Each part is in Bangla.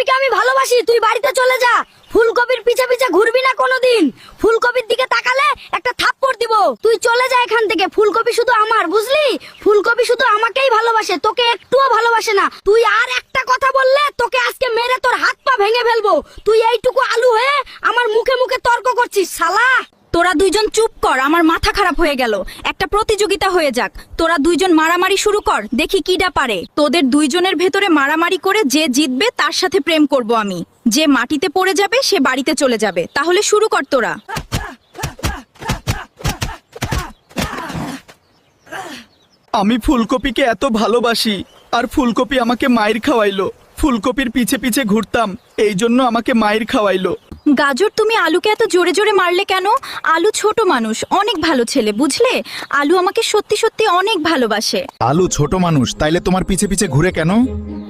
ফুলকপিকে আমি ভালোবাসি, তুই বাড়িতে চলে যা। ফুলকপির পিছে পিছে ঘুরবি না কোনোদিন। ফুলকপির দিকে তাকালে একটা থাপ্পড় দিব। তুই চলে যা এখান থেকে। ফুলকপি শুধু আমার, বুঝলি? ফুলকপি শুধু আমাকেই ভালোবাসে, তোকে একটুও ভালোবাসে না। তুই আর একটা কথা বললে তোকে আজকে মেরে তোর হাত পা ভেঙে ফেলবো। তুই এইটুকু আলু হয়ে আমার মুখে মুখে তর্ক করছিস শালা। তোরা দুইজন চুপ কর, আমার মাথা খারাপ হয়ে গেল। একটা প্রতিযোগিতা হয়ে যাক, তোরা দুইজন মারামারি শুরু কর, দেখি কিডা পারে। তোদের দুইজনের ভেতরে মারামারি করে যে জিতবে তার সাথে প্রেম করব আমি। যে মাটিতে পড়ে যাবে সে বাড়িতে চলে যাবে। তাহলে শুরু কর তোরা। আমি ফুলকপিকে এত ভালোবাসি, আর ফুলকপি আমাকে মায়ের খাওয়াইলো। ফুলকপির পিছে পিছে ঘুরতাম, এই জন্য আমাকে মায়ের খাওয়াইলো। গাজর, তুমি আলুকে এত জোরে জোরে মারলে কেন? আলু ছোট মানুষ, অনেক ভালো ছেলে, বুঝলে? আলু আমাকে সত্যি সত্যি অনেক ভালোবাসে। আলু ছোট মানুষ, তাইলে তোমার পিছে পিছে ঘুরে কেন?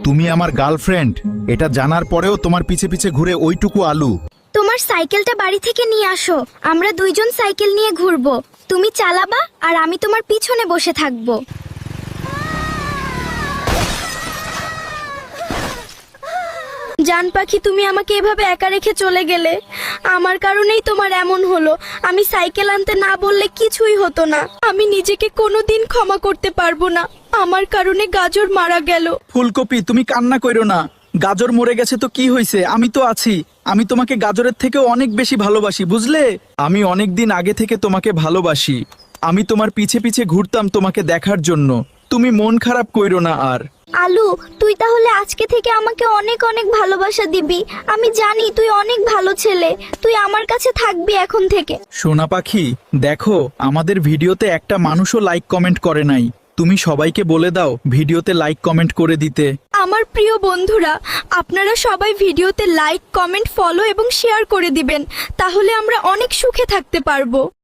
তুমি আমার গার্লফ্রেন্ড, এটা জানার পরেও তোমার পিছে পিছে ঘুরে ওইটুকু আলু। তোমার সাইকেলটা বাড়ি থেকে নিয়ে আসো, আমরা দুইজন সাইকেল নিয়ে ঘুরবো। তুমি চালাবা আর আমি তোমার পিছনে বসে থাকবো। জান পাখি, তুমি আমাকে এভাবে একা রেখে চলে গেলে। আমার কারণেই তোমার এমন হলো। আমি সাইকেল আনতে না বললে কিছুই হতো না। আমি নিজেকে কোনোদিন ক্ষমা করতে পারবো না। আমার কারণে গাজর মারা গেল। ফুলকপি, তুমি কান্না কইরো না। গাজর মরে গেছে তো কি হয়েছে, আমি তো আছি। আমি তোমাকে গাজরের থেকেও অনেক বেশি ভালোবাসি, বুঝলে? আমি অনেক দিন আগে থেকে তোমাকে ভালোবাসি। আমি তোমার পিছে পিছে ঘুরতাম তোমাকে দেখার জন্য। তুমি মন খারাপ কইরো না আর। আলু, তুই তাহলে আজকে থেকে আমাকে অনেক অনেক ভালোবাসা দিবি। আমি জানি তুই অনেক ভালো ছেলে। তুই আমার কাছে থাকবি এখন থেকে। সোনা পাখি, দেখো আমাদের ভিডিওতে একটা মানুষও লাইক কমেন্ট করে নাই। তুমি সবাইকে বলে দাও ভিডিওতে লাইক কমেন্ট করে দিতে। আমার প্রিয় বন্ধুরা, আপনারা সবাই ভিডিওতে লাইক, কমেন্ট, ফলো এবং শেয়ার করে দিবেন। তাহলে আমরা অনেক সুখে থাকতে পারবো।